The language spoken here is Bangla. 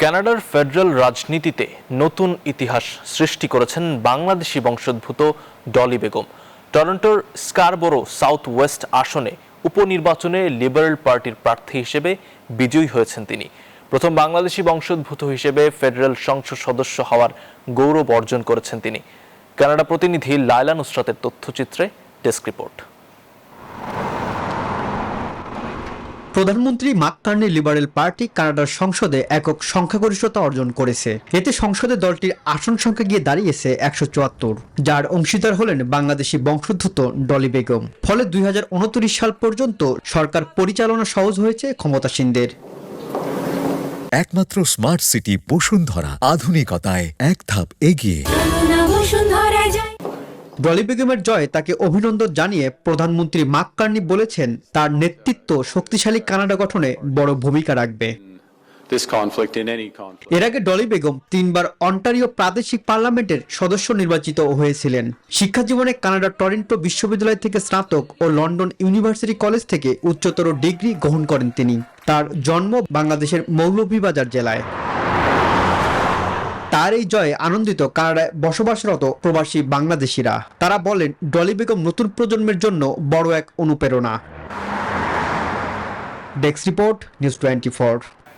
কানাডার ফেডারেল রাজনীতিতে নতুন ইতিহাস সৃষ্টি করেছেন বাংলাদেশি বংশোদ্ভূত ডলি বেগম। টরন্টোর স্কারবোরো সাউথ ওয়েস্ট আসনে উপনির্বাচনে লিবারেল পার্টির প্রার্থী হিসেবে বিজয়ী হয়েছেন তিনি। প্রথম বাংলাদেশি বংশোদ্ভূত হিসেবে ফেডারেল সংসদ সদস্য হওয়ার গৌরব অর্জন করেছেন তিনি। কানাডা প্রতিনিধি লায়লা নুসরাতের তথ্যচিত্রে ডেস্ক রিপোর্ট। প্রধানমন্ত্রী মাককার্নি লিবারেল পার্টি কানাডার সংসদে একক সংখ্যাগরিষ্ঠতা অর্জন করেছে। এতে সংসদে দলটির আসন সংখ্যা গিয়ে দাঁড়িয়েছে 174, যার অংশীদার হলেন বাংলাদেশি বংশোদ্ভূত ডলি বেগম। ফলে 2029 সাল পর্যন্ত সরকার পরিচালনা সহজ হয়েছে ক্ষমতাসীনদের। একমাত্র স্মার্ট সিটি বসুন্ধরা, আধুনিকতায় এক ধাপ এগিয়ে। ডলি বেগমের জয় তাকে অভিনন্দন জানিয়ে প্রধানমন্ত্রী মাককার্নি বলেছেন, তার নেতৃত্ব শক্তিশালী কানাডা গঠনে বড় ভূমিকা রাখবে। এর আগে ডলি বেগম 3 বার অন্টারিও প্রাদেশিক পার্লামেন্টের সদস্য নির্বাচিত হয়েছিলেন। শিক্ষা জীবনে কানাডার টরন্টো বিশ্ববিদ্যালয় থেকে স্নাতক ও লন্ডন ইউনিভার্সিটি কলেজ থেকে উচ্চতর ডিগ্রি গ্রহণ করেন তিনি। তার জন্ম বাংলাদেশের মৌলভীবাজার জেলায়। তার এই জয়ে আনন্দিত কানাডায় বসবাসরত প্রবাসী বাংলাদেশিরা। তারা বলেন, ডলি বেগম নতুন প্রজন্মের জন্য বড় এক অনুপ্রেরণা। Desk report, news 24।